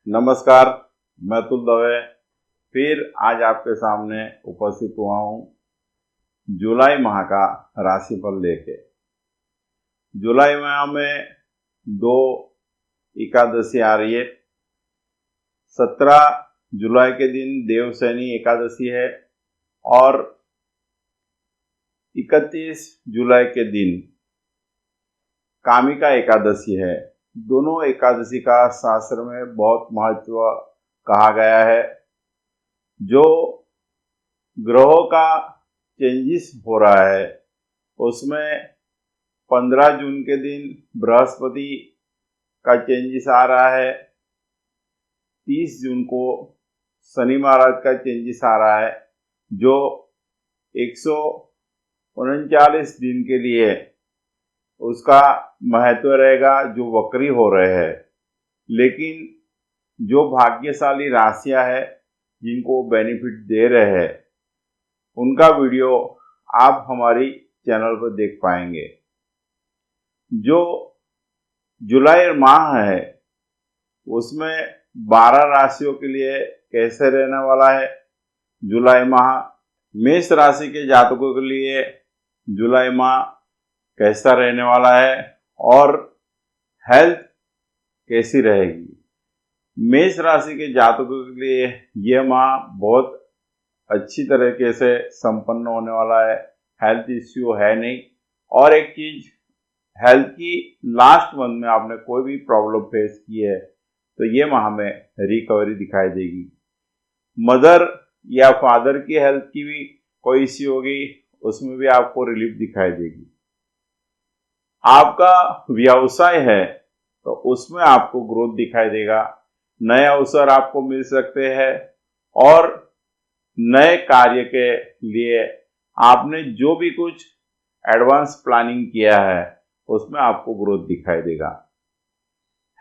नमस्कार, मैं अतुल दवे फिर आज आपके सामने उपस्थित हुआ हूँ जुलाई माह का राशिफल लेके। जुलाई माह में 2 एकादशी आ रही है। 17 जुलाई के दिन देवशयनी एकादशी है और 31 जुलाई के दिन कामिका एकादशी है। दोनों एकादशी का शास्त्र में बहुत महत्व कहा गया है। जो ग्रहों का चेंजेस हो रहा है उसमें 15 जून के दिन बृहस्पति का चेंजेस आ रहा है। 30 जून को शनि महाराज का चेंजेस आ रहा है जो 139 दिन के लिए उसका महत्व रहेगा, जो वक्री हो रहे हैं। लेकिन जो भाग्यशाली राशियां हैं जिनको बेनिफिट दे रहे हैं उनका वीडियो आप हमारी चैनल पर देख पाएंगे। जो जुलाई माह है उसमें 12 राशियों के लिए कैसे रहने वाला है। जुलाई माह मेष राशि के जातकों के लिए जुलाई माह कैसा रहने वाला है और हेल्थ कैसी रहेगी। मेष राशि के जातकों के लिए यह माह बहुत अच्छी तरीके से संपन्न होने वाला है। हेल्थ इश्यू है नहीं। और एक चीज, हेल्थ की लास्ट मंथ में आपने कोई भी प्रॉब्लम फेस की है तो ये माह में रिकवरी दिखाई देगी। मदर या फादर की हेल्थ की भी कोई इश्यू होगी उसमें भी आपको रिलीफ दिखाई देगी। आपका व्यवसाय है तो उसमें आपको ग्रोथ दिखाई देगा। नए अवसर आपको मिल सकते हैं और नए कार्य के लिए आपने जो भी कुछ एडवांस प्लानिंग किया है उसमें आपको ग्रोथ दिखाई देगा।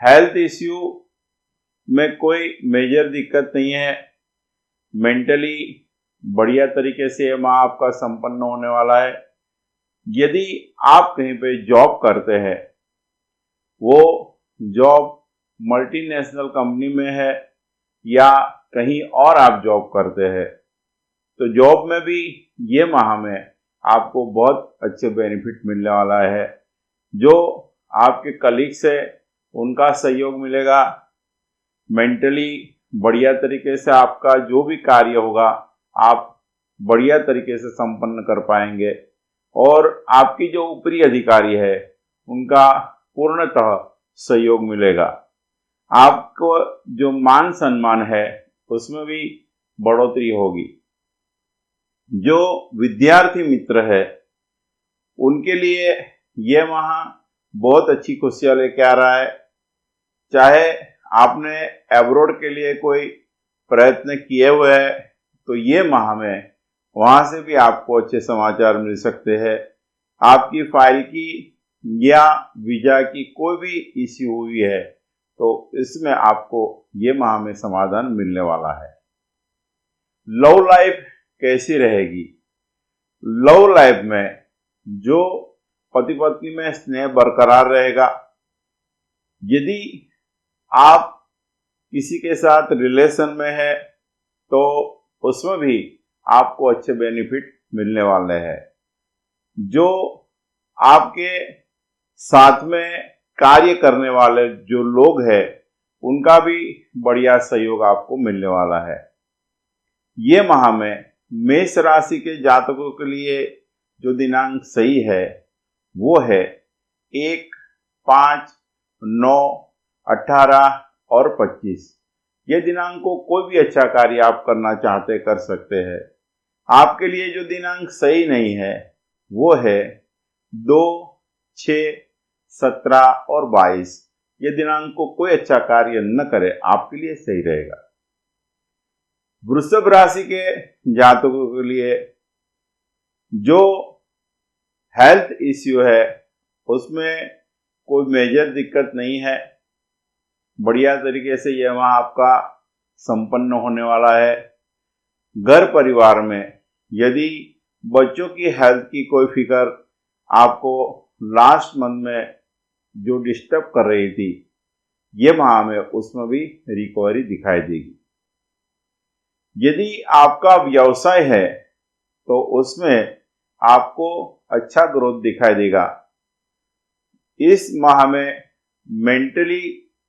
हेल्थ इश्यू में कोई मेजर दिक्कत नहीं है। मेंटली बढ़िया तरीके से यह माह आपका संपन्न होने वाला है। यदि आप कहीं पे जॉब करते हैं, वो जॉब मल्टीनेशनल कंपनी में है या कहीं और आप जॉब करते हैं, तो जॉब में भी ये माह में आपको बहुत अच्छे बेनिफिट मिलने वाला है। जो आपके कलीग्स है उनका सहयोग मिलेगा। मेंटली बढ़िया तरीके से आपका जो भी कार्य होगा आप बढ़िया तरीके से संपन्न कर पाएंगे और आपकी जो ऊपरी अधिकारी है उनका पूर्णतः सहयोग मिलेगा। आपको जो मान सम्मान है उसमें भी बढ़ोतरी होगी। जो विद्यार्थी मित्र है उनके लिए यह माह बहुत अच्छी खुशियां लेके आ रहा है। चाहे आपने एब्रॉड के लिए कोई प्रयत्न किए हुए हैं तो ये माह में वहां से भी आपको अच्छे समाचार मिल सकते हैं। आपकी फाइल की या वीजा की कोई भी इश्यू हुई है तो इसमें आपको ये माह में समाधान मिलने वाला है। लव लाइफ कैसी रहेगी। लव लाइफ में जो पति पत्नी में स्नेह बरकरार रहेगा। यदि आप किसी के साथ रिलेशन में है तो उसमें भी आपको अच्छे बेनिफिट मिलने वाले हैं। जो आपके साथ में कार्य करने वाले जो लोग हैं उनका भी बढ़िया सहयोग आपको मिलने वाला है। ये माह में मेष राशि के जातकों के लिए जो दिनांक सही है वो है 1, 5, 9, 18 और 25। ये दिनांक को कोई भी अच्छा कार्य आप करना चाहते कर सकते हैं। आपके लिए जो दिनांक सही नहीं है वो है 2, 6, 17 और 22। ये दिनांक को कोई अच्छा कार्य न करे, आपके लिए सही रहेगा। वृषभ राशि के जातकों के लिए जो हेल्थ इश्यू है उसमें कोई मेजर दिक्कत नहीं है। बढ़िया तरीके से यह माह आपका संपन्न होने वाला है। घर परिवार में यदि बच्चों की हेल्थ की कोई फिक्र आपको लास्ट मंथ में जो डिस्टर्ब कर रही थी ये माह में उसमें भी रिकवरी दिखाई देगी। यदि आपका व्यवसाय है तो उसमें आपको अच्छा ग्रोथ दिखाई देगा। इस माह में मेंटली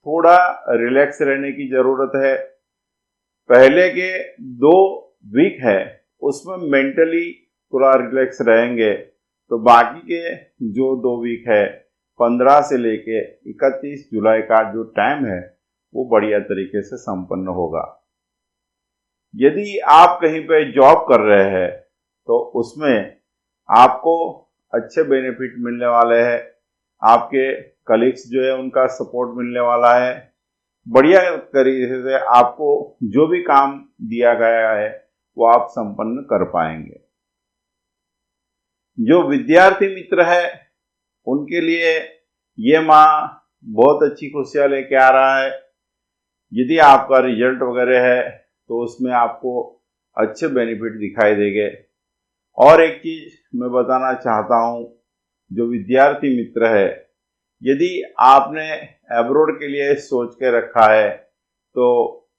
थोड़ा रिलैक्स रहने की जरूरत है। पहले के 2 वीक है उसमें मेंटली थोड़ा रिलैक्स रहेंगे, तो बाकी के जो 2 वीक है 15 से लेके 31 जुलाई का जो टाइम है वो बढ़िया तरीके से संपन्न होगा। यदि आप कहीं पे जॉब कर रहे हैं तो उसमें आपको अच्छे बेनिफिट मिलने वाले हैं। आपके कलीग्स जो है उनका सपोर्ट मिलने वाला है। बढ़िया तरीके से आपको जो भी काम दिया गया है वो आप संपन्न कर पाएंगे। जो विद्यार्थी मित्र है उनके लिए ये माह बहुत अच्छी खुशियां लेके आ रहा है। यदि आपका रिजल्ट वगैरह है तो उसमें आपको अच्छे बेनिफिट दिखाई देंगे। और एक चीज मैं बताना चाहता हूँ, जो विद्यार्थी मित्र है, यदि आपने एब्रोड के लिए सोच के रखा है तो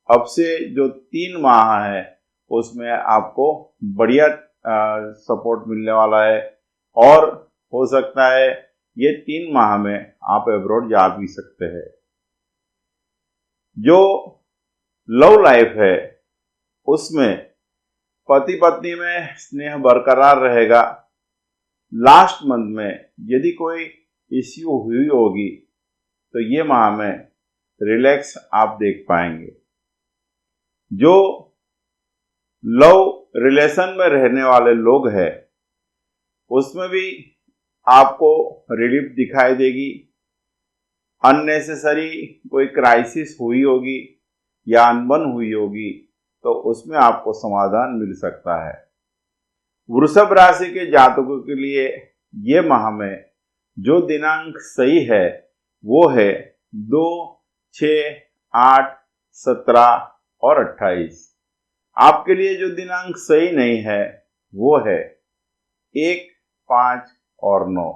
अब से जो 3 माह है उसमें आपको बढ़िया सपोर्ट मिलने वाला है और हो सकता है ये 3 माह में आप एब्रोड जा भी सकते हैं। जो लव लाइफ है उसमें पति पत्नी में स्नेह बरकरार रहेगा। लास्ट मंथ में यदि कोई इश्यू हुई होगी तो ये माह में रिलैक्स आप देख पाएंगे। जो लव रिलेशन में रहने वाले लोग हैं उसमें भी आपको रिलीफ दिखाई देगी। अननेसेसरी कोई क्राइसिस हुई होगी या अनबन हुई होगी तो उसमें आपको समाधान मिल सकता है। वृषभ राशि के जातकों के लिए ये माह में जो दिनांक सही है वो है 2, 6, 8, 17 और 28। आपके लिए जो दिनांक सही नहीं है वो है 1, 5 और 9।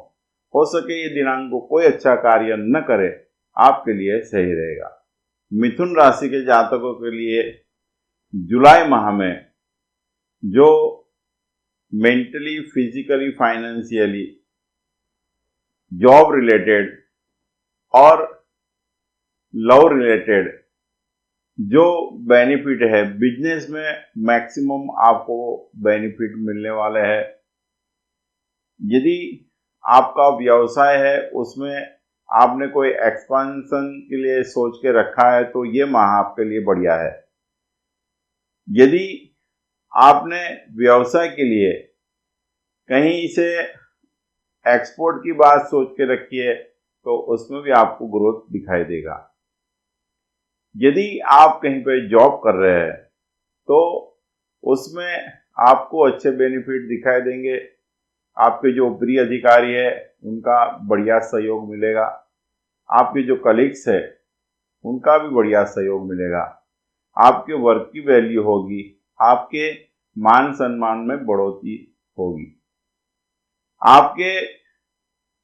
हो सके ये दिनांक को कोई अच्छा कार्य न करे, आपके लिए सही रहेगा। मिथुन राशि के जातकों के लिए जुलाई माह में जो mentally, physically, financially, job related और लव रिलेटेड जो बेनिफिट है, बिजनेस में मैक्सिमम आपको बेनिफिट मिलने वाले हैं। यदि आपका व्यवसाय है उसमें आपने कोई एक्सपेंशन के लिए सोच के रखा है तो ये माह आपके लिए बढ़िया है। यदि आपने व्यवसाय के लिए कहीं से एक्सपोर्ट की बात सोच के रखी है तो उसमें भी आपको ग्रोथ दिखाई देगा। यदि आप कहीं पे जॉब कर रहे हैं तो उसमें आपको अच्छे बेनिफिट दिखाई देंगे। आपके जो ऊपरी अधिकारी है उनका बढ़िया सहयोग मिलेगा। आपके जो कलीग्स है उनका भी बढ़िया सहयोग मिलेगा। आपके वर्क की वैल्यू होगी, आपके मान सम्मान में बढ़ोतरी होगी। आपके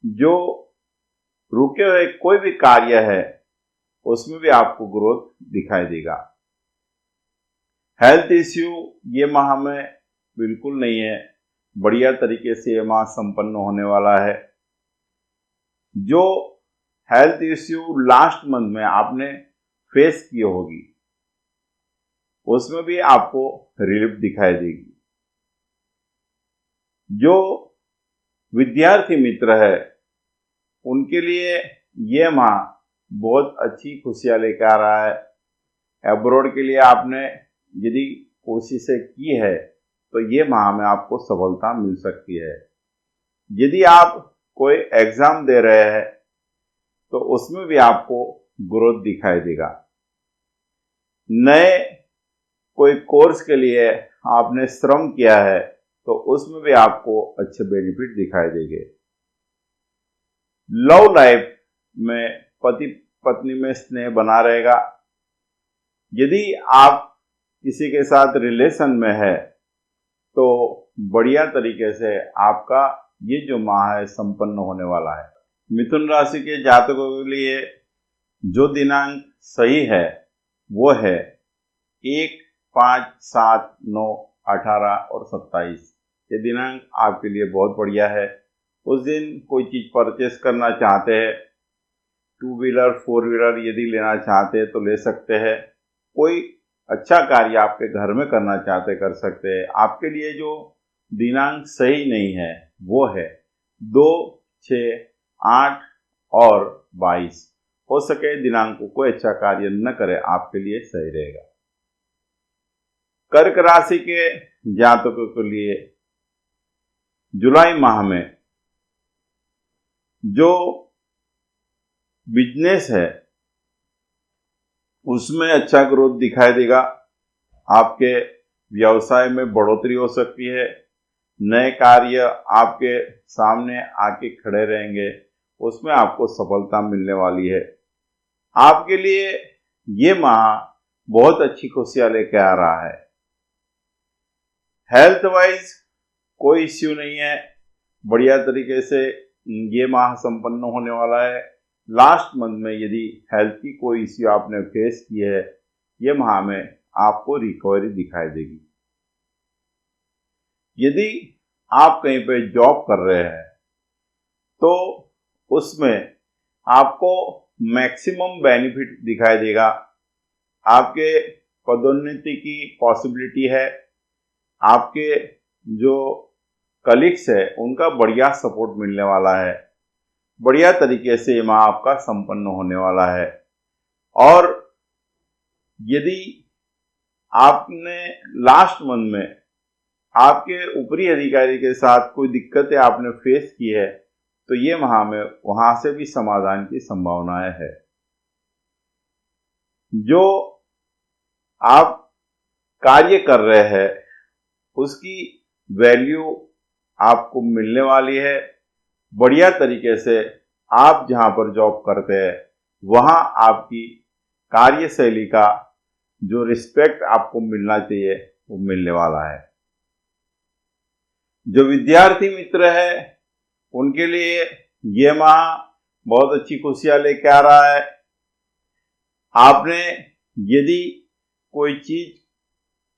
जो रुके हुए कोई भी कार्य है उसमें भी आपको ग्रोथ दिखाई देगा। हेल्थ इश्यू ये माह में बिल्कुल नहीं है, बढ़िया तरीके से ये माह संपन्न होने वाला है। जो हेल्थ इश्यू लास्ट मंथ में आपने फेस की होगी उसमें भी आपको रिलीफ दिखाई देगी। जो विद्यार्थी मित्र है उनके लिए ये माह बहुत अच्छी खुशियां लेकर आ रहा है। एब्रॉड के लिए आपने यदि कोशिशें की है तो ये माह में आपको सफलता मिल सकती है। यदि आप कोई एग्जाम दे रहे हैं तो उसमें भी आपको ग्रोथ दिखाई देगा। नए कोई कोर्स के लिए आपने श्रम किया है तो उसमें भी आपको अच्छे बेनिफिट दिखाई देंगे। लव लाइफ में पति पत्नी में स्नेह बना रहेगा। यदि आप किसी के साथ रिलेशन में है तो बढ़िया तरीके से आपका ये जो माह है संपन्न होने वाला है। मिथुन राशि के जातकों के लिए जो दिनांक सही है वो है 1, 5, 7, 9, 18 और 27। ये दिनांक आपके लिए बहुत बढ़िया है। उस दिन कोई चीज़ परचेस करना चाहते हैं, 2 व्हीलर 4 व्हीलर यदि लेना चाहते हैं तो ले सकते हैं। कोई अच्छा कार्य आपके घर में करना चाहते कर सकते हैं। आपके लिए जो दिनांक सही नहीं है वो है 2, 6, 8 और 22। हो सके दिनांकों को अच्छा कार्य न करे, आपके लिए सही रहेगा। कर्क राशि के जातकों के लिए जुलाई माह में जो बिजनेस है उसमें अच्छा ग्रोथ दिखाई देगा। आपके व्यवसाय में बढ़ोतरी हो सकती है। नए कार्य आपके सामने आके खड़े रहेंगे, उसमें आपको सफलता मिलने वाली है। आपके लिए ये माह बहुत अच्छी खुशियां लेके आ रहा है। हेल्थ वाइज कोई इश्यू नहीं है, बढ़िया तरीके से ये माह संपन्न होने वाला है। लास्ट मंथ में यदि हेल्थ की कोई इश्यू आपने फेस की है, ये माह में आपको रिकवरी दिखाई देगी। यदि आप कहीं पे जॉब कर रहे हैं तो उसमें आपको मैक्सिमम बेनिफिट दिखाई देगा। आपके पदोन्नति की पॉसिबिलिटी है। आपके जो कलीग्स है उनका बढ़िया सपोर्ट मिलने वाला है। बढ़िया तरीके से ये माह आपका संपन्न होने वाला है। और यदि आपने लास्ट मंथ में आपके ऊपरी अधिकारी के साथ कोई दिक्कतें आपने फेस की है तो ये माह में वहां से भी समाधान की संभावनाएं है। जो आप कार्य कर रहे हैं उसकी वैल्यू आपको मिलने वाली है। बढ़िया तरीके से आप जहां पर जॉब करते हैं वहां आपकी कार्यशैली का जो रिस्पेक्ट आपको मिलना चाहिए वो मिलने वाला है। जो विद्यार्थी मित्र है उनके लिए ये माह बहुत अच्छी खुशियां लेके आ रहा है। आपने यदि कोई चीज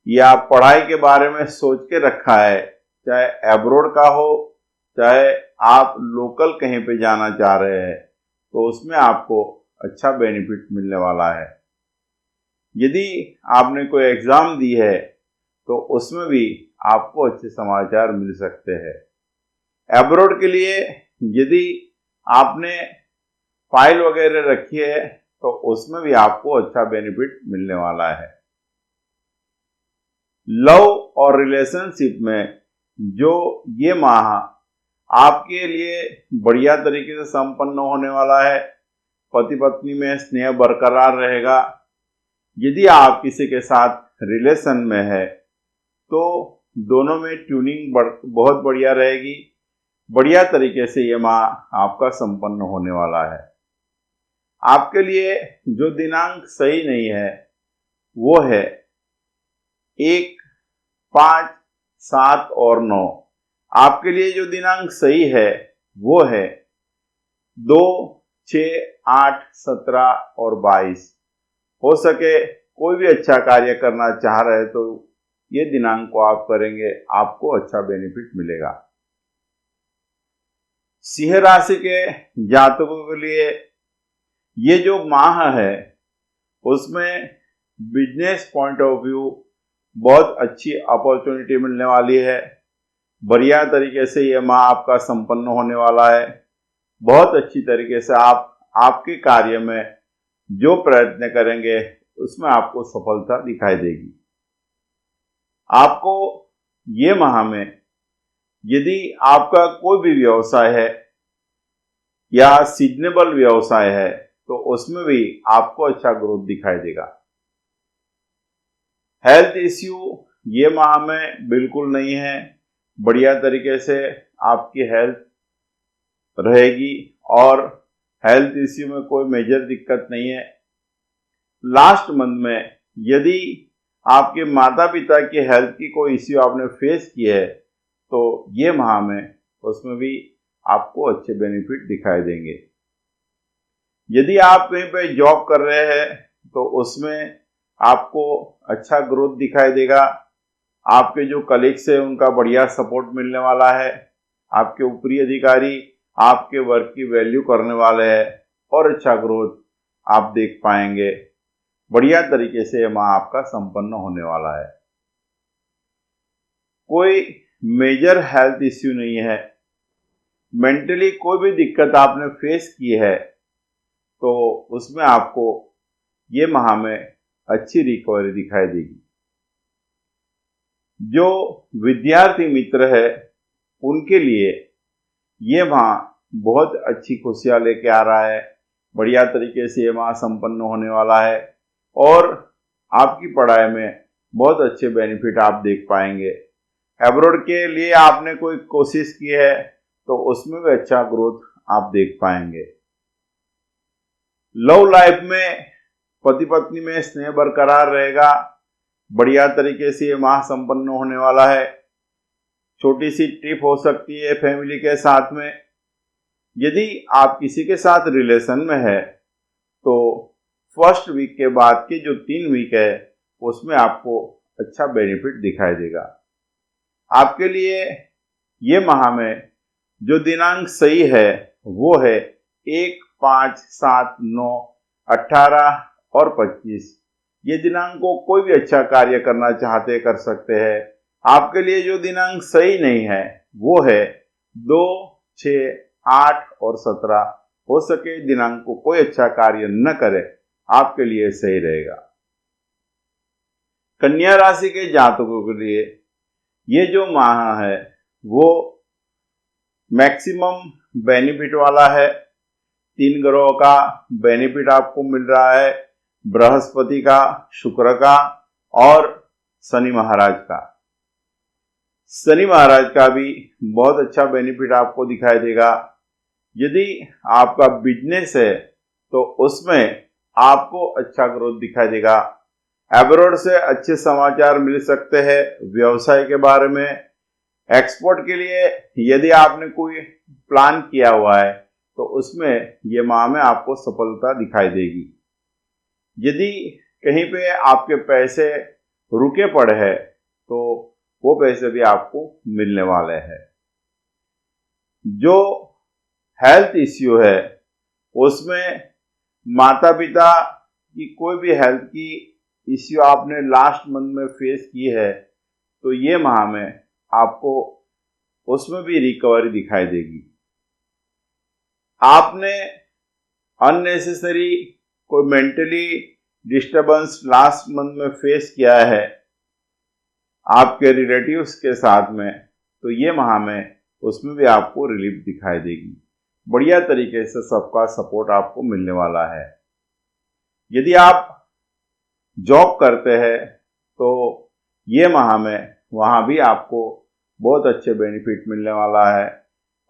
या पढ़ाई के बारे में सोच के रखा है, चाहे एब्रोड का हो चाहे आप लोकल कहीं पे जाना चाह रहे हैं, तो उसमें आपको अच्छा बेनिफिट मिलने वाला है। यदि आपने कोई एग्जाम दी है तो उसमें भी आपको अच्छे समाचार मिल सकते हैं। एब्रोड के लिए यदि आपने फाइल वगैरह रखी है तो उसमें भी आपको अच्छा बेनिफिट मिलने वाला है। लव और रिलेशनशिप में जो ये माह आपके लिए बढ़िया तरीके से संपन्न होने वाला है। पति पत्नी में स्नेह बरकरार रहेगा। यदि आप किसी के साथ रिलेशन में है तो दोनों में ट्यूनिंग बहुत बढ़िया रहेगी। बढ़िया तरीके से ये माह आपका संपन्न होने वाला है। आपके लिए जो दिनांक सही नहीं है वो है 1, 5, 7 और 9। आपके लिए जो दिनांक सही है वो है 2, 6, 8, 17 और 22। हो सके कोई भी अच्छा कार्य करना चाह रहे तो ये दिनांक को आप करेंगे, आपको अच्छा बेनिफिट मिलेगा। सिंह राशि के जातकों के लिए ये जो माह है उसमें बिजनेस पॉइंट ऑफ व्यू बहुत अच्छी अपॉर्चुनिटी मिलने वाली है। बढ़िया तरीके से ये माह आपका संपन्न होने वाला है। बहुत अच्छी तरीके से आपके कार्य में जो प्रयत्न करेंगे उसमें आपको सफलता दिखाई देगी। आपको ये माह में यदि आपका कोई भी व्यवसाय है या सीजनेबल व्यवसाय है तो उसमें भी आपको अच्छा ग्रोथ दिखाई देगा। हेल्थ इश्यू ये माह में बिल्कुल नहीं है। बढ़िया तरीके से आपकी हेल्थ रहेगी और हेल्थ इश्यू में कोई मेजर दिक्कत नहीं है। लास्ट मंथ में यदि आपके माता पिता की हेल्थ की कोई इश्यू आपने फेस की है तो ये माह में उसमें भी आपको अच्छे बेनिफिट दिखाई देंगे। यदि आप कहीं पे जॉब कर रहे हैं तो उसमें आपको अच्छा ग्रोथ दिखाई देगा। आपके जो कलीग्स हैं उनका बढ़िया सपोर्ट मिलने वाला है। आपके ऊपरी अधिकारी आपके वर्क की वैल्यू करने वाले हैं और अच्छा ग्रोथ आप देख पाएंगे। बढ़िया तरीके से माह आपका संपन्न होने वाला है। कोई मेजर हेल्थ इश्यू नहीं है। मेंटली कोई भी दिक्कत आपने फेस की है तो उसमें आपको ये माह में अच्छी रिकवरी दिखाई देगी। जो विद्यार्थी मित्र है उनके लिए ये माह बहुत अच्छी खुशियां लेके आ रहा है। बढ़िया तरीके से ये माह संपन्न होने वाला है और आपकी पढ़ाई में बहुत अच्छे बेनिफिट आप देख पाएंगे। एब्रॉड के लिए आपने कोई कोशिश की है तो उसमें भी अच्छा ग्रोथ आप देख पाएंगे। लव लाइफ में पति पत्नी में स्नेह बरकरार रहेगा। बढ़िया तरीके से ये माह संपन्न होने वाला है। छोटी सी ट्रिप हो सकती है फैमिली के साथ में। यदि आप किसी के साथ रिलेशन में है तो फर्स्ट वीक के बाद के जो 3 वीक है उसमें आपको अच्छा बेनिफिट दिखाई देगा। आपके लिए ये माह में जो दिनांक सही है वो है 1, 5, 7, 9, 18 और 25। ये दिनांक को कोई भी अच्छा कार्य करना चाहते कर सकते हैं। आपके लिए जो दिनांक सही नहीं है वो है 2, 6, 8 और 17। हो सके दिनांक को कोई अच्छा कार्य न करे, आपके लिए सही रहेगा। कन्या राशि के जातकों के लिए ये जो माह है वो मैक्सिमम बेनिफिट वाला है। 3 ग्रहों का बेनिफिट आपको मिल रहा है, बृहस्पति का, शुक्र का और शनि महाराज का। शनि महाराज का भी बहुत अच्छा बेनिफिट आपको दिखाई देगा। यदि आपका बिजनेस है तो उसमें आपको अच्छा ग्रोथ दिखाई देगा। एब्रॉड से अच्छे समाचार मिल सकते हैं व्यवसाय के बारे में। एक्सपोर्ट के लिए यदि आपने कोई प्लान किया हुआ है तो उसमें ये माह में आपको सफलता दिखाई देगी। यदि कहीं पे आपके पैसे रुके पड़े हैं तो वो पैसे भी आपको मिलने वाले हैं। जो हेल्थ इश्यू है उसमें माता पिता की कोई भी हेल्थ की इश्यू आपने लास्ट मंथ में फेस की है तो ये माह में आपको उसमें भी रिकवरी दिखाई देगी। आपने अननेसेसरी कोई मेंटली डिस्टर्बेंस लास्ट मंथ में फेस किया है आपके रिलेटिव्स के साथ में तो ये माह में उसमें भी आपको रिलीफ दिखाई देगी। बढ़िया तरीके से सबका सपोर्ट आपको मिलने वाला है। यदि आप जॉब करते हैं तो ये माह में वहाँ भी आपको बहुत अच्छे बेनिफिट मिलने वाला है।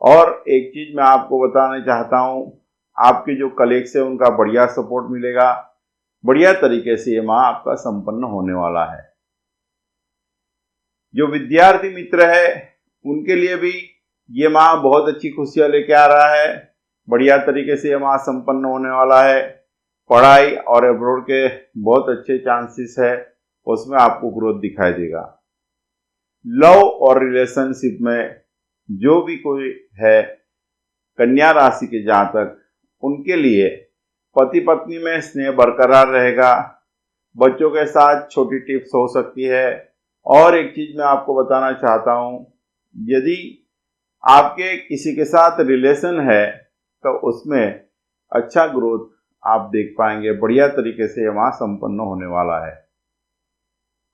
और एक चीज़ मैं आपको बताना चाहता हूँ, आपके जो कलीग्स हैं उनका बढ़िया सपोर्ट मिलेगा। बढ़िया तरीके से ये माह आपका संपन्न होने वाला है। जो विद्यार्थी मित्र है उनके लिए भी ये माह बहुत अच्छी खुशियाँ लेके आ रहा है। बढ़िया तरीके से ये माह संपन्न होने वाला है। पढ़ाई और एब्रॉड के बहुत अच्छे चांसेस है, उसमें आपको ग्रोथ दिखाई देगा। लव और रिलेशनशिप में जो भी कोई है कन्या राशि के जातक, उनके लिए पति पत्नी में स्नेह बरकरार रहेगा। बच्चों के साथ छोटी टिप्स हो सकती है। और एक चीज मैं आपको बताना चाहता हूँ, यदि आपके किसी के साथ रिलेशन है तो उसमें अच्छा ग्रोथ आप देख पाएंगे। बढ़िया तरीके से ये माह संपन्न होने वाला है।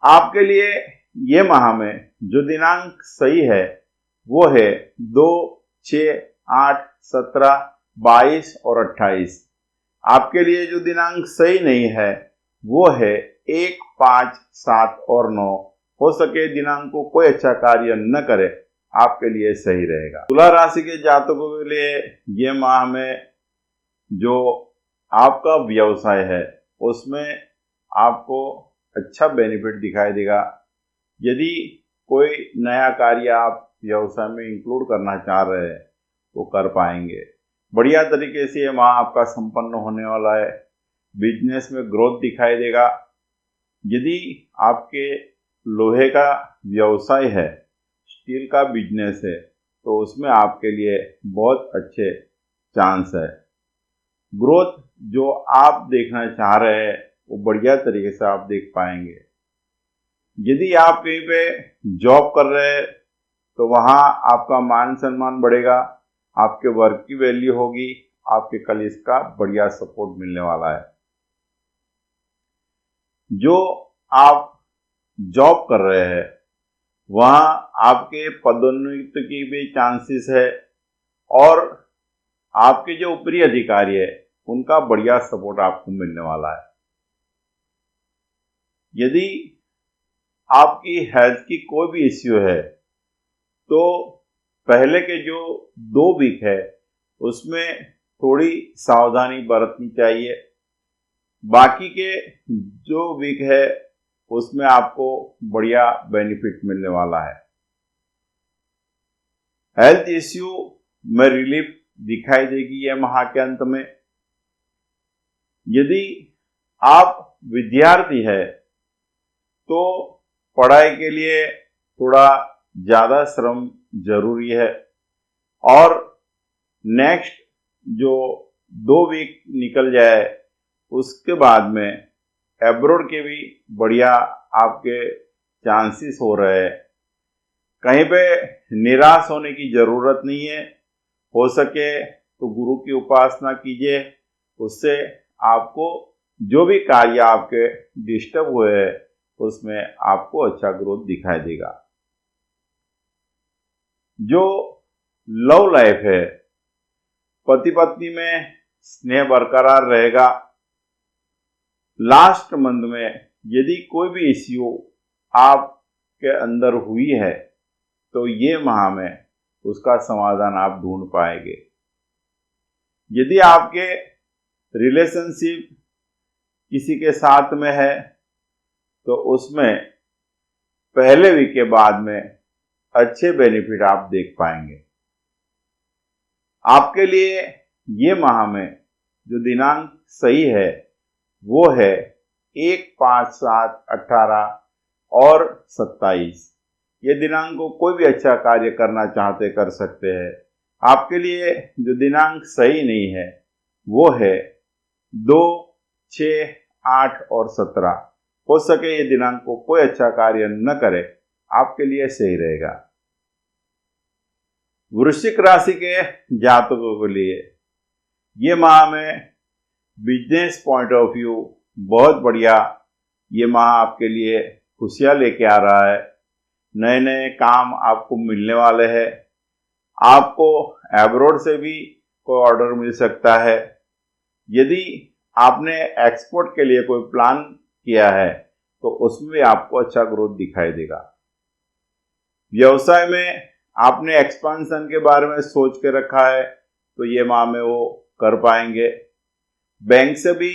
आपके लिए ये माह में जो दिनांक सही है वो है 2, 6, 8, 17, 22 और 28। आपके लिए जो दिनांक सही नहीं है वो है 1, 5, 7 और 9। हो सके दिनांक को कोई अच्छा कार्य न करे, आपके लिए सही रहेगा। तुला राशि के जातकों के लिए ये माह में जो आपका व्यवसाय है उसमें आपको अच्छा बेनिफिट दिखाई देगा। यदि कोई नया कार्य आप व्यवसाय में इंक्लूड करना चाह रहे हैं तो कर पाएंगे। बढ़िया तरीके से ये माह आपका संपन्न होने वाला है। बिजनेस में ग्रोथ दिखाई देगा। यदि आपके लोहे का व्यवसाय है, स्टील का बिजनेस है, तो उसमें आपके लिए बहुत अच्छे चांस है। ग्रोथ जो आप देखना चाह रहे हैं वो बढ़िया तरीके से आप देख पाएंगे। यदि आप कहीं पे जॉब कर रहे हैं तो वहाँ आपका मान सम्मान बढ़ेगा, आपके वर्क की वैल्यू होगी, आपके कलीग्स का बढ़िया सपोर्ट मिलने वाला है। जो आप जॉब कर रहे हैं वहाँ आपके पदोन्नति की भी चांसेस है और आपके जो ऊपरी अधिकारी है उनका बढ़िया सपोर्ट आपको मिलने वाला है। यदि आपकी हेल्थ की कोई भी इश्यू है तो पहले के जो 2 वीक है उसमें थोड़ी सावधानी बरतनी चाहिए। बाकी के जो वीक है उसमें आपको बढ़िया बेनिफिट मिलने वाला है। हेल्थ इश्यू में रिलीफ दिखाई देगी यह माह के अंत में। यदि आप विद्यार्थी है तो पढ़ाई के लिए थोड़ा ज़्यादा श्रम जरूरी है और नेक्स्ट जो 2 वीक निकल जाए उसके बाद में एब्रोड के भी बढ़िया आपके चांसेस हो रहे हैं। कहीं पे निराश होने की ज़रूरत नहीं है। हो सके तो गुरु की उपासना कीजिए, उससे आपको जो भी कार्य आपके डिस्टर्ब हुए हैं उसमें आपको अच्छा ग्रोथ दिखाई देगा। जो लव लाइफ है, पति पत्नी में स्नेह बरकरार रहेगा। लास्ट मंथ में यदि कोई भी इश्यू आपके अंदर हुई है तो ये माह में उसका समाधान आप ढूंढ पाएंगे। यदि आपके रिलेशनशिप किसी के साथ में है तो उसमें पहले वीक के बाद में अच्छे बेनिफिट आप देख पाएंगे। आपके लिए ये माह में जो दिनांक सही है वो है 1, 5, 7, 18 और 27। ये दिनांक को कोई भी अच्छा कार्य करना चाहते कर सकते हैं। आपके लिए जो दिनांक सही नहीं है वो है 2, 6, 8 और 17। हो सके ये दिनांक को कोई अच्छा कार्य न करे, आपके लिए सही रहेगा। वृश्चिक राशि के जातकों के लिए ये माह में बिजनेस पॉइंट ऑफ व्यू बहुत बढ़िया ये माह आपके लिए खुशियाँ लेके आ रहा है। नए नए काम आपको मिलने वाले हैं। आपको एब्रोड से भी कोई ऑर्डर मिल सकता है। यदि आपने एक्सपोर्ट के लिए कोई प्लान किया है तो उसमें भी आपको अच्छा ग्रोथ दिखाई देगा। व्यवसाय में आपने एक्सपांशन के बारे में सोच के रखा है तो ये माह में वो कर पाएंगे। बैंक से भी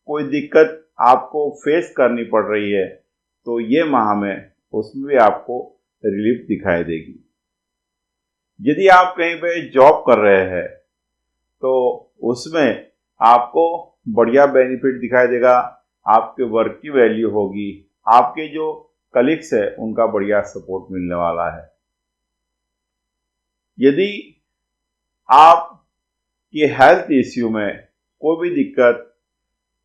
कोई दिक्कत आपको फेस करनी पड़ रही है तो ये माह में उसमें भी आपको रिलीफ दिखाई देगी। यदि आप कहीं पे जॉब कर रहे हैं तो उसमें आपको बढ़िया बेनिफिट दिखाई देगा। आपके वर्क की वैल्यू होगी, आपके जो कलीग्स है उनका बढ़िया सपोर्ट मिलने वाला है। यदि आप की हेल्थ इश्यू में कोई भी दिक्कत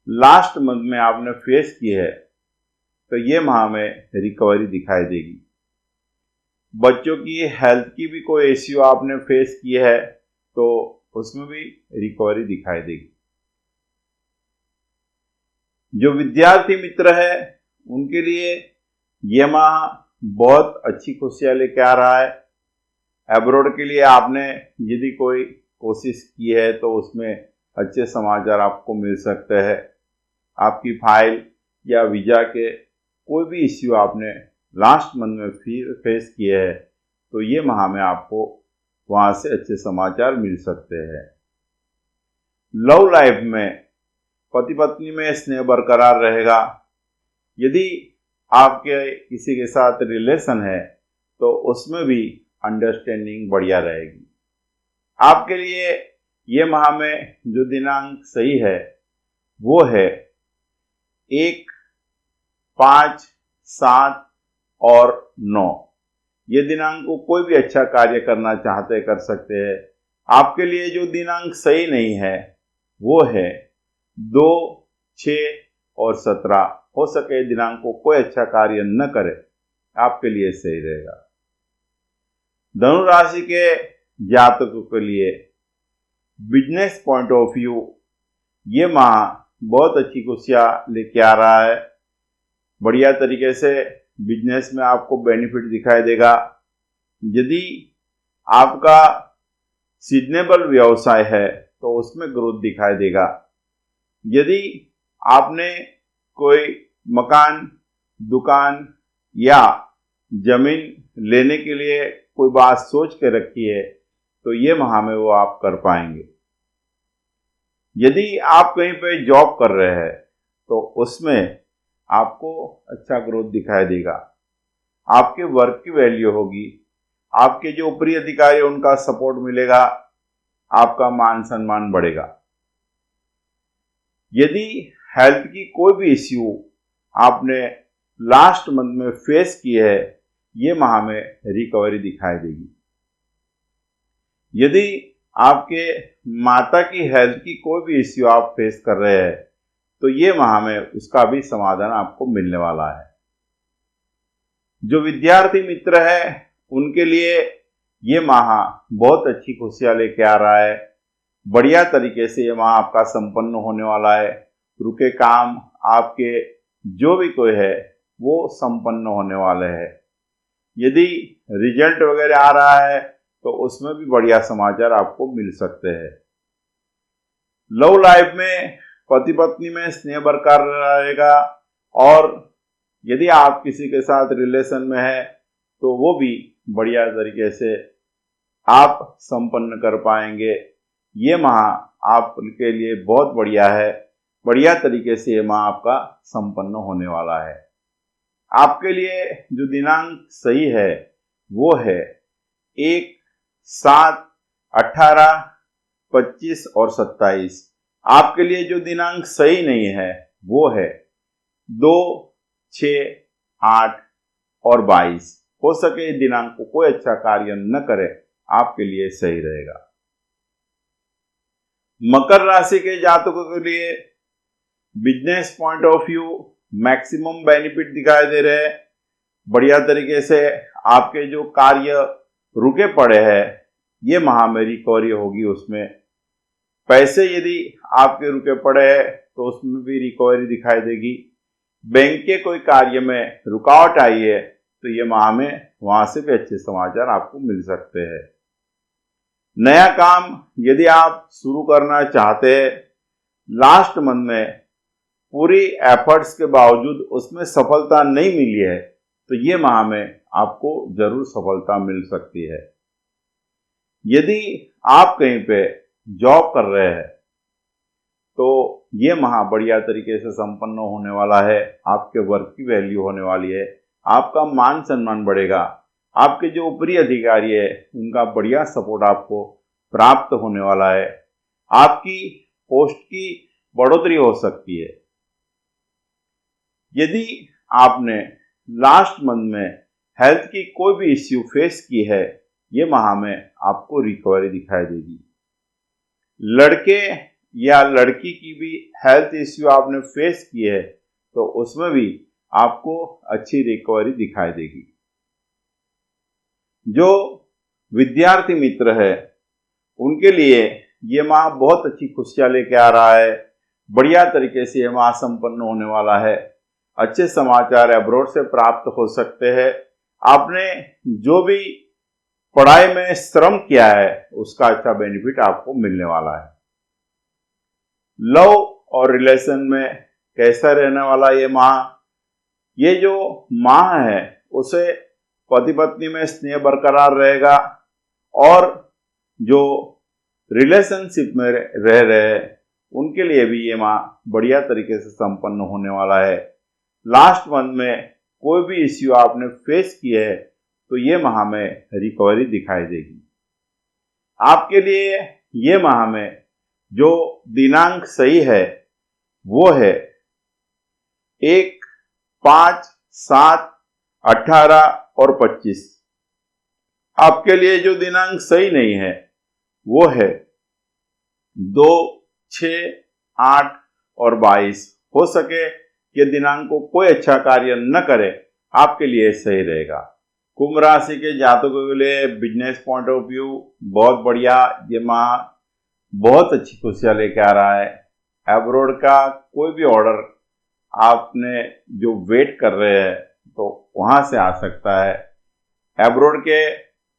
लास्ट मंथ में आपने फेस की है तो ये माह में रिकवरी दिखाई देगी। बच्चों की हेल्थ की भी कोई इश्यू आपने फेस की है तो उसमें भी रिकवरी दिखाई देगी। जो विद्यार्थी मित्र है उनके लिए ये माह बहुत अच्छी खुशियाँ लेके आ रहा है। एब्रोड के लिए आपने यदि कोई कोशिश की है तो उसमें अच्छे समाचार आपको मिल सकते हैं। आपकी फाइल या वीज़ा के कोई भी इश्यू आपने लास्ट मंथ में फेस किए हैं तो ये माह में आपको वहाँ से अच्छे समाचार मिल सकते हैं। लव लाइफ में पति पत्नी में स्नेह बरकरार रहेगा। यदि आपके किसी के साथ रिलेशन है तो उसमें भी अंडरस्टैंडिंग बढ़िया रहेगी। आपके लिए ये माह में जो दिनांक सही है वो है 1, 5, 7 और 9। ये दिनांक को कोई भी अच्छा कार्य करना चाहते कर सकते हैं। आपके लिए जो दिनांक सही नहीं है वो है 2, 6 और 17। हो सके दिनांक को कोई अच्छा कार्य न करे, आपके लिए सही रहेगा। धनु राशि के जातकों के लिए बिजनेस पॉइंट ऑफ व्यू ये माह बहुत अच्छी खुशियां लेके आ रहा है। बढ़िया तरीके से बिजनेस में आपको बेनिफिट दिखाई देगा। यदि आपका सीजनेबल व्यवसाय है तो उसमें ग्रोथ दिखाई देगा। यदि आपने कोई मकान, दुकान या जमीन लेने के लिए कोई बात सोच के रखी है तो ये माह में वो आप कर पाएंगे। यदि आप कहीं पे जॉब कर रहे हैं तो उसमें आपको अच्छा ग्रोथ दिखाई देगा। आपके वर्क की वैल्यू होगी, आपके जो ऊपरी अधिकारी उनका सपोर्ट मिलेगा, आपका मान सम्मान बढ़ेगा। यदि हेल्थ की कोई भी इश्यू आपने लास्ट मंथ में फेस की है, ये माह में रिकवरी दिखाई देगी। यदि आपके माता की हेल्थ की कोई भी इश्यू आप फेस कर रहे हैं तो ये माह में उसका भी समाधान आपको मिलने वाला है। जो विद्यार्थी मित्र है उनके लिए ये माह बहुत अच्छी खुशियां लेके आ रहा है। बढ़िया तरीके से ये माह आपका संपन्न होने वाला है। रुके काम आपके जो भी कोई है वो संपन्न होने वाले हैं। यदि रिजल्ट वगैरह आ रहा है तो उसमें भी बढ़िया समाचार आपको मिल सकते हैं। लव लाइफ में पति पत्नी में स्नेह बरकरार रहेगा और यदि आप किसी के साथ रिलेशन में है तो वो भी बढ़िया तरीके से आप संपन्न कर पाएंगे। ये माह आपके लिए बहुत बढ़िया है। बढ़िया तरीके से ये माह आपका संपन्न होने वाला है। आपके लिए जो दिनांक सही है वो है 1, 7, 18, 25 और 27। आपके लिए जो दिनांक सही नहीं है वो है 2, 6, 8 और 22। हो सके दिनांक को कोई अच्छा कार्य न करे, आपके लिए सही रहेगा। मकर राशि के जातकों के लिए business point of view maximum benefit दिखाई दे रहे हैं। बढ़िया तरीके से आपके जो कार्य रुके पड़े हैं ये माह में रिकवरी होगी। उसमें पैसे यदि आपके रुके पड़े हैं तो उसमें भी रिकवरी दिखाई देगी। बैंक के कोई कार्य में रुकावट आई है तो ये माह में वहां से भी अच्छे समाचार आपको मिल सकते हैं। नया काम यदि आप शुरू करना चाहते हैं, लास्ट मंथ में पूरी एफर्ट्स के बावजूद उसमें सफलता नहीं मिली है तो ये माह में आपको जरूर सफलता मिल सकती है। यदि आप कहीं पे जॉब कर रहे हैं तो ये माह बढ़िया तरीके से संपन्न होने वाला है। आपके वर्क की वैल्यू होने वाली है, आपका मान सम्मान बढ़ेगा। आपके जो ऊपरी अधिकारी है उनका बढ़िया सपोर्ट आपको प्राप्त होने वाला है। आपकी पोस्ट की बढ़ोतरी हो सकती है। यदि आपने लास्ट मंथ में हेल्थ की कोई भी इश्यू फेस की है, ये माह में आपको रिकवरी दिखाई देगी। लड़के या लड़की की भी हेल्थ इश्यू आपने फेस की है तो उसमें भी आपको अच्छी रिकवरी दिखाई देगी। जो विद्यार्थी मित्र है उनके लिए ये माह बहुत अच्छी खुशियां लेके आ रहा है। बढ़िया तरीके से ये माह संपन्न होने वाला है। अच्छे समाचार अब्रॉड से प्राप्त हो सकते हैं। आपने जो भी पढ़ाई में श्रम किया है उसका अच्छा बेनिफिट आपको मिलने वाला है। लव और रिलेशन में कैसा रहने वाला ये माह? ये जो माह है उसे पति पत्नी में स्नेह बरकरार रहेगा और जो रिलेशनशिप में रह रहे हैं उनके लिए भी ये माह बढ़िया तरीके से संपन्न होने वाला है। लास्ट मंथ में कोई भी इश्यू आपने फेस किए है तो ये माह में रिकवरी दिखाई देगी। आपके लिए ये माह में जो दिनांक सही है वो है 1, 5, 7, 18 और 25। आपके लिए जो दिनांक सही नहीं है वो है 2, 6, 8 और 22। हो सके ये दिनांक को कोई अच्छा कार्य न करे, आपके लिए सही रहेगा। कुंभ राशि के जातकों के लिए बिजनेस पॉइंट ऑफ व्यू बहुत बढ़िया, ये माह बहुत अच्छी खुशियां लेके आ रहा है। एब्रॉड का कोई भी ऑर्डर आपने जो वेट कर रहे हैं तो वहां से आ सकता है। एब्रॉड के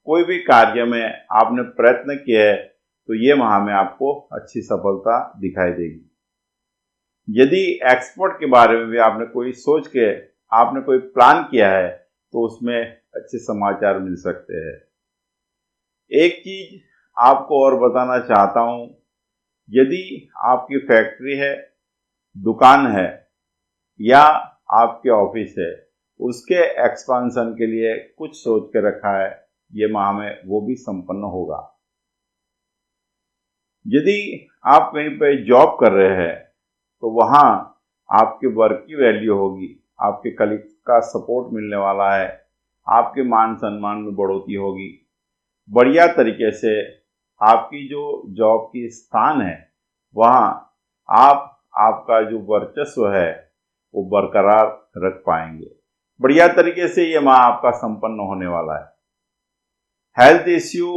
कोई भी कार्य में आपने प्रयत्न किया है तो ये माह में आपको अच्छी सफलता दिखाई देगी। यदि एक्सपोर्ट के बारे में भी आपने कोई सोच के आपने कोई प्लान किया है तो उसमें अच्छे समाचार मिल सकते हैं। एक चीज आपको और बताना चाहता हूं, यदि आपकी फैक्ट्री है, दुकान है या आपके ऑफिस है, उसके एक्सपांशन के लिए कुछ सोच के रखा है, ये माह में वो भी संपन्न होगा। यदि आप कहीं पे जॉब कर रहे हैं तो वहाँ आपके वर्क की वैल्यू होगी, आपके कलीग का सपोर्ट मिलने वाला है, आपके मान सम्मान में बढ़ोतरी होगी। बढ़िया तरीके से आपकी जो जॉब की स्थान है वहाँ आपका जो वर्चस्व है वो बरकरार रख पाएंगे। बढ़िया तरीके से ये माह आपका संपन्न होने वाला है। हेल्थ इश्यू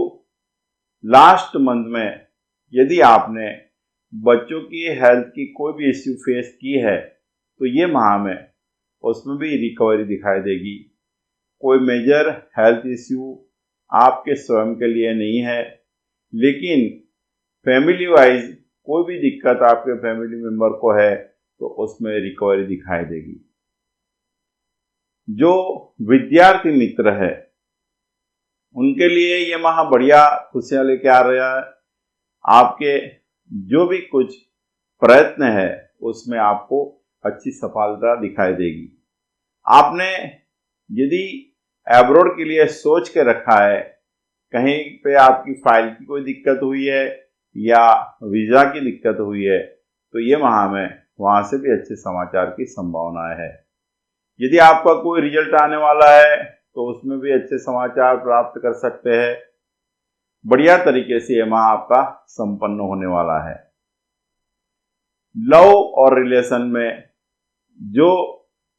लास्ट मंथ में यदि आपने बच्चों की हेल्थ की कोई भी इश्यू फेस की है तो ये माह में उसमें भी रिकवरी दिखाई देगी। कोई मेजर हेल्थ इश्यू आपके स्वयं के लिए नहीं है, लेकिन फैमिली वाइज कोई भी दिक्कत आपके फैमिली मेंबर को है तो उसमें रिकवरी दिखाई देगी। जो विद्यार्थी मित्र है उनके लिए ये माह बढ़िया खुशियां लेके आ रहा है। आपके जो भी कुछ प्रयत्न है उसमें आपको अच्छी सफलता दिखाई देगी। आपने यदि एब्रॉड के लिए सोच के रखा है, कहीं पे आपकी फाइल की कोई दिक्कत हुई है या वीज़ा की दिक्कत हुई है तो ये माह में वहाँ से भी अच्छे समाचार की संभावना है। यदि आपका कोई रिजल्ट आने वाला है तो उसमें भी अच्छे समाचार प्राप्त कर सकते हैं। बढ़िया तरीके से ये माह आपका संपन्न होने वाला है। लव और रिलेशन में जो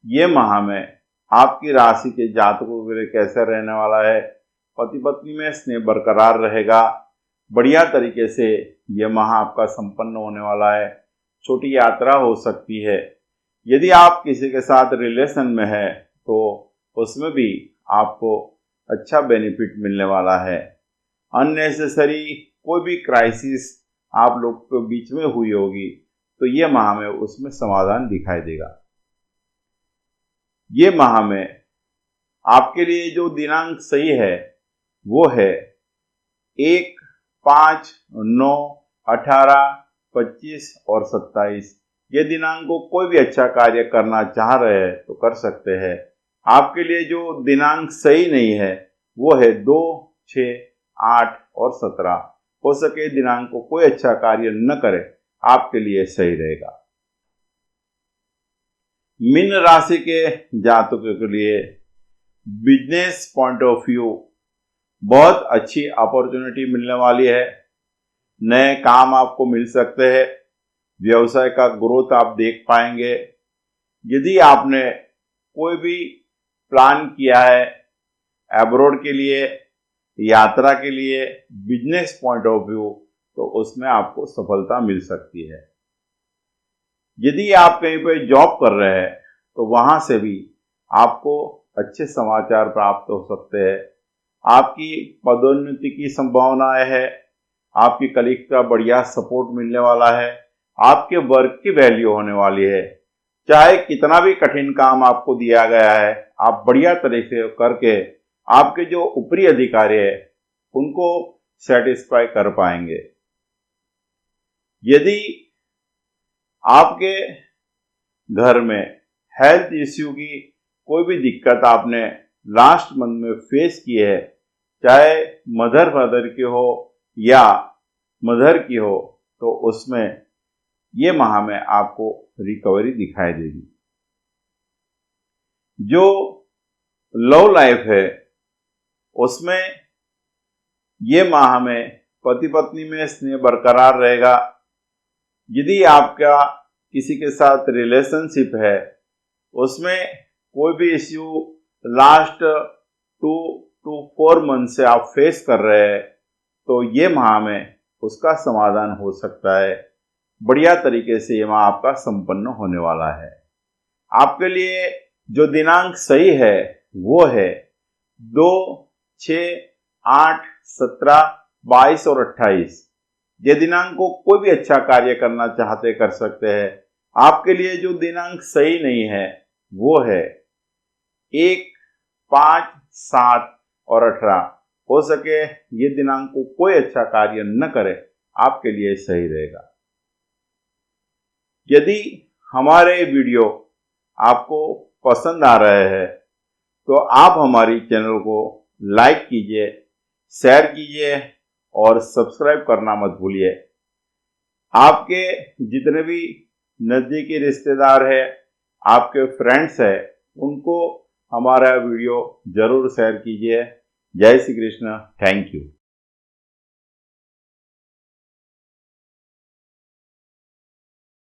ये माह में आपकी राशि के जातकों के लिए कैसे रहने वाला है, पति पत्नी में स्नेह बरकरार रहेगा। बढ़िया तरीके से ये माह आपका संपन्न होने वाला है। छोटी यात्रा हो सकती है। यदि आप किसी के साथ रिलेशन में है तो उसमें भी आपको अच्छा बेनिफिट मिलने वाला है। अननेसेसरी कोई भी क्राइसिस आप लोग के बीच में हुई होगी तो ये माह में उसमें समाधान दिखाई देगा। ये माह में आपके लिए जो दिनांक सही है वो है 1, 5, 9, 18, 25 और 27। ये दिनांक को कोई भी अच्छा कार्य करना चाह रहे हैं तो कर सकते हैं। आपके लिए जो दिनांक सही नहीं है वो है 2, 6, 8 और 17। हो सके दिनांक को कोई अच्छा कार्य न करे, आपके लिए सही रहेगा। मीन राशि के जातकों के लिए बिजनेस पॉइंट ऑफ व्यू बहुत अच्छी अपॉर्चुनिटी मिलने वाली है। नए काम आपको मिल सकते हैं। व्यवसाय का ग्रोथ आप देख पाएंगे। यदि आपने कोई भी प्लान किया है एब्रॉड के लिए, यात्रा के लिए, बिजनेस पॉइंट ऑफ व्यू, तो उसमें आपको सफलता मिल सकती है। यदि आप कहीं पर जॉब कर रहे हैं तो वहां से भी आपको अच्छे समाचार प्राप्त हो सकते हैं। आपकी पदोन्नति की संभावनाएं है। आपकी कलीग का बढ़िया सपोर्ट मिलने वाला है। आपके वर्क की वैल्यू होने वाली है। चाहे कितना भी कठिन काम आपको दिया गया है, आप बढ़िया तरीके से करके आपके जो ऊपरी अधिकारी है उनको सेटिस्फाई कर पाएंगे। यदि आपके घर में हेल्थ इश्यू की कोई भी दिक्कत आपने लास्ट मंथ में फेस की है, चाहे मदर फादर की हो या मदर की हो तो उसमें ये माह में आपको रिकवरी दिखाई देगी। जो लव लाइफ है उसमें ये माह में पति पत्नी में स्नेह बरकरार रहेगा। यदि आपका किसी के साथ रिलेशनशिप है उसमें कोई भी इश्यू लास्ट 2 to 4 मंथ से आप फेस कर रहे हैं तो ये माह में उसका समाधान हो सकता है। बढ़िया तरीके से ये माह आपका संपन्न होने वाला है। आपके लिए जो दिनांक सही है वो है 2, 6, 8, 17, 22 और 28। ये दिनांक को कोई भी अच्छा कार्य करना चाहते कर सकते हैं। आपके लिए जो दिनांक सही नहीं है वो है 1, 5, 7 और 18। हो सके ये दिनांक को कोई अच्छा कार्य न करे, आपके लिए सही रहेगा। यदि हमारे वीडियो आपको पसंद आ रहे हैं तो आप हमारी चैनल को लाइक कीजिए, शेयर कीजिए और सब्सक्राइब करना मत भूलिए। आपके जितने भी नज़दीकी रिश्तेदार हैं, आपके फ्रेंड्स हैं, उनको हमारा वीडियो जरूर शेयर कीजिए। जय श्री कृष्ण। Thank you.